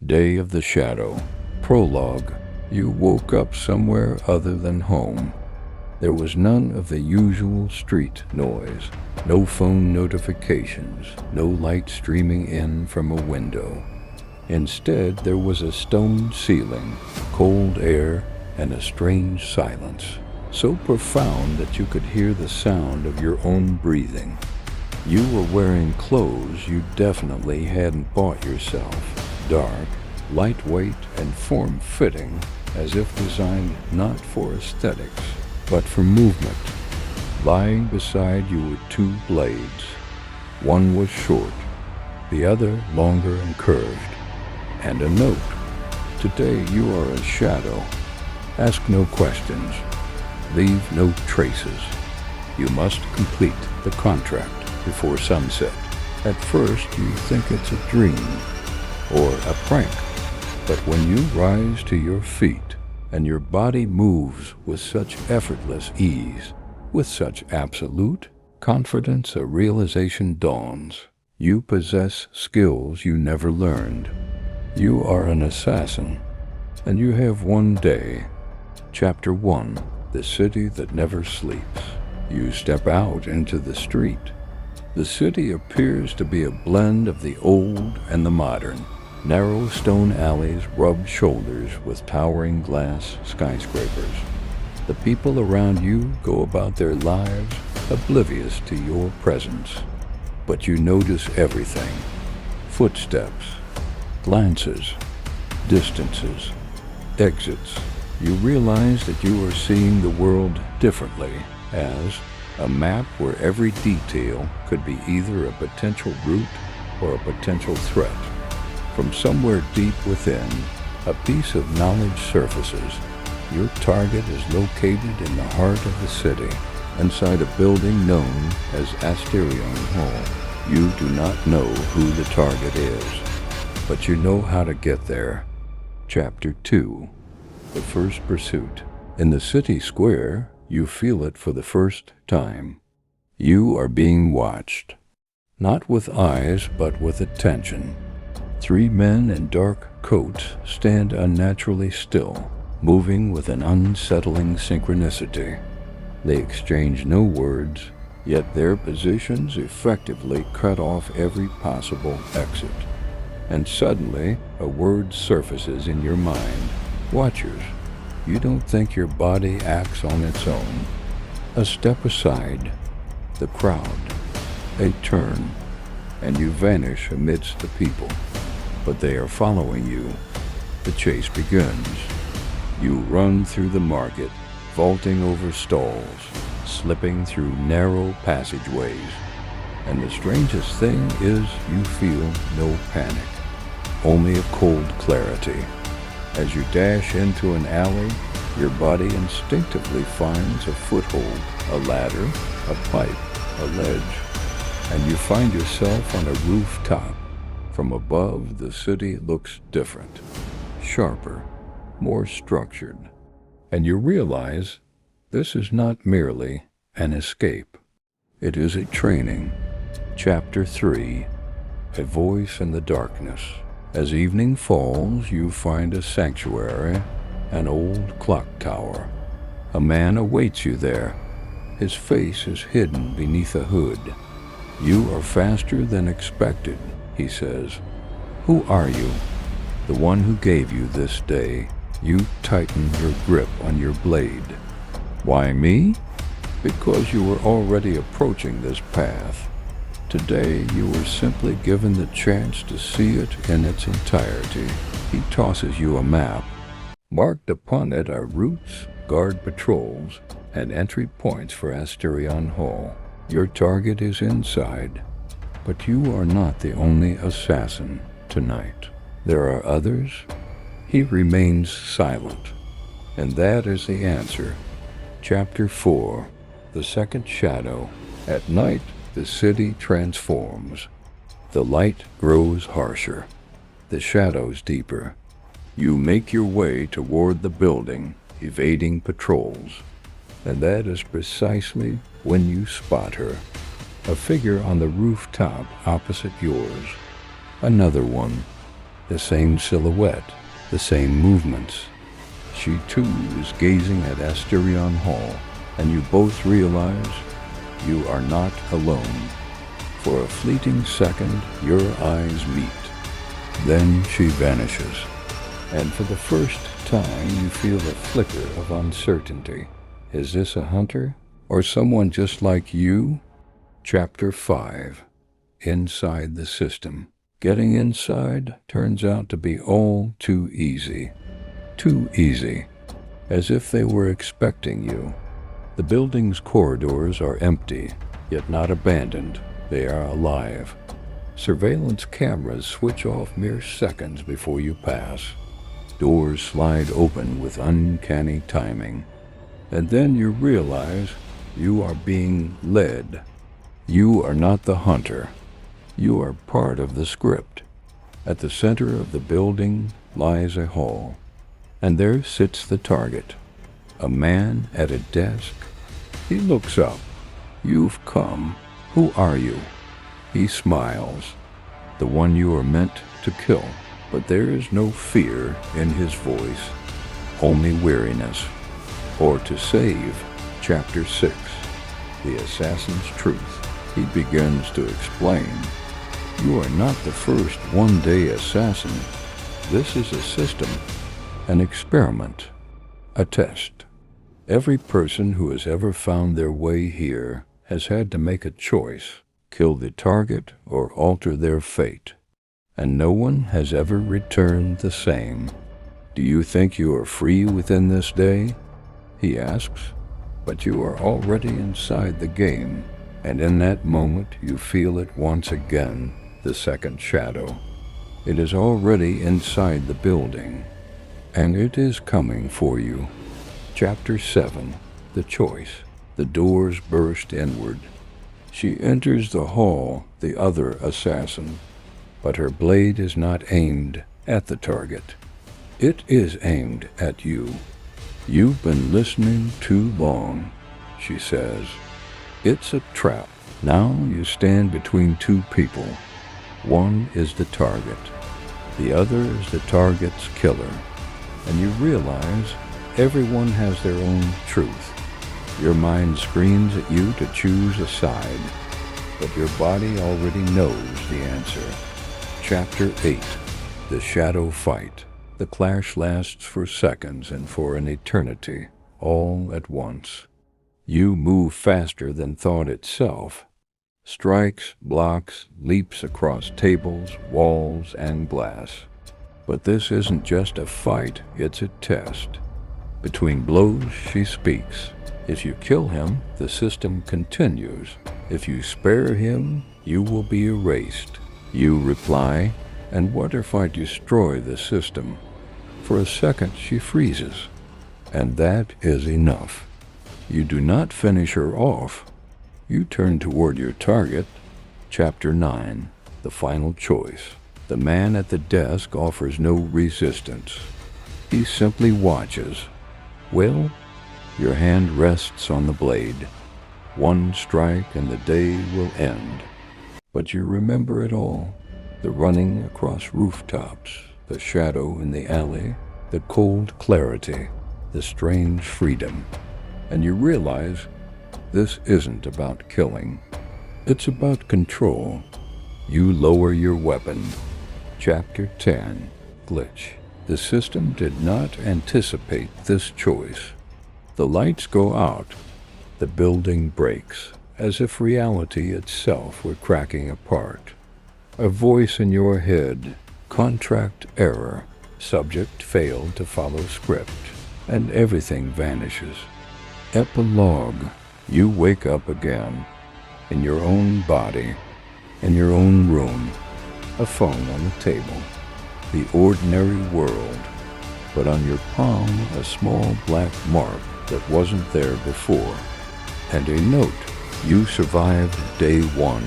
Day of the Shadow. Prologue. You woke up somewhere other than home. There was none of the usual street noise, no phone notifications, no light streaming in from a window. Instead, there was a stone ceiling, cold air, and a strange silence, so profound that you could hear the sound of your own breathing. You were wearing clothes you definitely hadn't bought yourself, dark, lightweight, and form-fitting, as if designed not for aesthetics, but for movement. Lying beside you were two blades. One was short, the other longer and curved, and a note. Today you are a shadow. Ask no questions. Leave no traces. You must complete the contract before sunset. At first you think it's a dream or a prank, but when you rise to your feet and your body moves with such effortless ease, with such absolute confidence, a realization dawns. You possess skills you never learned. You are an assassin, and you have one day. Chapter 1. The City That Never Sleeps. You step out into the street. The city appears to be a blend of the old and the modern. Narrow stone alleys rub shoulders with towering glass skyscrapers. The people around you go about their lives oblivious to your presence. But you notice everything. Footsteps, glances, distances, exits. You realize that you are seeing the world differently, as a map where every detail could be either a potential route or a potential threat. From somewhere deep within, a piece of knowledge surfaces. Your target is located in the heart of the city, inside a building known as Asterion Hall. You do not know who the target is, but you know how to get there. Chapter 2. The First Pursuit. In the city square, you feel it for the first time. You are being watched, not with eyes, but with attention. 3 men in dark coats stand unnaturally still, moving with an unsettling synchronicity. They exchange no words, yet their positions effectively cut off every possible exit. And suddenly, a word surfaces in your mind. Watchers. You don't think your body acts on its own. A step aside, the crowd, a turn, and you vanish amidst the people. But they are following you. The chase begins. You run through the market, vaulting over stalls, slipping through narrow passageways. And the strangest thing is you feel no panic, only a cold clarity. As you dash into an alley, your body instinctively finds a foothold, a ladder, a pipe, a ledge, and you find yourself on a rooftop. From above, the city looks different, sharper, more structured, and you realize this is not merely an escape. It is a training. Chapter 3. A Voice in the Darkness. As evening falls, you find a sanctuary, an old clock tower. A man awaits you there. His face is hidden beneath a hood. You are faster than expected, he says. Who are you? The one who gave you this day. You tighten your grip on your blade. Why me? Because you were already approaching this path. Today you were simply given the chance to see it in its entirety. He tosses you a map. Marked upon it are routes, guard patrols, and entry points for Asterion Hall. Your target is inside, but you are not the only assassin tonight. There are others. He remains silent, and that is the answer. Chapter 4. The Second Shadow. At night, the city transforms. The light grows harsher, the shadows deeper. You make your way toward the building, evading patrols. And that is precisely when you spot her. A figure on the rooftop opposite yours. Another one. the same silhouette, the same movements. She too is gazing at Asterion Hall, and you both realize you are not alone. For a fleeting second, your eyes meet. Then she vanishes, and for the first time you feel a flicker of uncertainty. Is this a hunter, or someone just like you? Chapter 5. Inside the System. Getting inside turns out to be all too easy. Too easy, as if they were expecting you. The building's corridors are empty, yet not abandoned. They are alive. Surveillance cameras switch off mere seconds before you pass. Doors slide open with uncanny timing. And then you realize you are being led. You are not the hunter. You are part of the script. At the center of the building lies a hall, and there sits the target, a man at a desk. He looks up. You've come. Who are you? He smiles. The one you are meant to kill. But there is no fear in his voice, only weariness. Or to save. Chapter 6. The Assassin's Truth. He begins to explain. You are not the first one-day assassin. This is a system, an experiment, a test. Every person who has ever found their way here has had to make a choice, kill the target or alter their fate. And no one has ever returned the same. Do you think you are free within this day? He asks. But you are already inside the game, and in that moment you feel it once again, the second shadow. It is already inside the building, and it is coming for you. Chapter 7. The Choice. The doors burst inward. She enters the hall, the other assassin. But her blade is not aimed at the target. It is aimed at you. You've been listening too long, she says. It's a trap. Now you stand between two people. One is the target. The other is the target's killer. And you realize everyone has their own truth. Your mind screams at you to choose a side, but your body already knows the answer. Chapter 8. The Shadow Fight. The clash lasts for seconds and for an eternity, all at once. You move faster than thought itself. Strikes, blocks, leaps across tables, walls, and glass. But this isn't just a fight, it's a test. Between blows, she speaks. If you kill him, the system continues. If you spare him, you will be erased. You reply, and what if I destroy the system? For a second she freezes, and that is enough. You do not finish her off. You turn toward your target. Chapter 9. The Final Choice. The man at the desk offers no resistance. He simply watches. Well, your hand rests on the blade. One strike and the day will end. But you remember it all. The running across rooftops, the shadow in the alley, the cold clarity, the strange freedom. And you realize this isn't about killing. It's about control. You lower your weapon. Chapter 10. Glitch. The system did not anticipate this choice. The lights go out. The building breaks, as if reality itself were cracking apart. A voice in your head, contract error, subject failed to follow script, and everything vanishes. Epilogue. You wake up again, in your own body, in your own room, a phone on the table, the ordinary world, but on your palm a small black mark that wasn't there before, and a note. You survived day 1.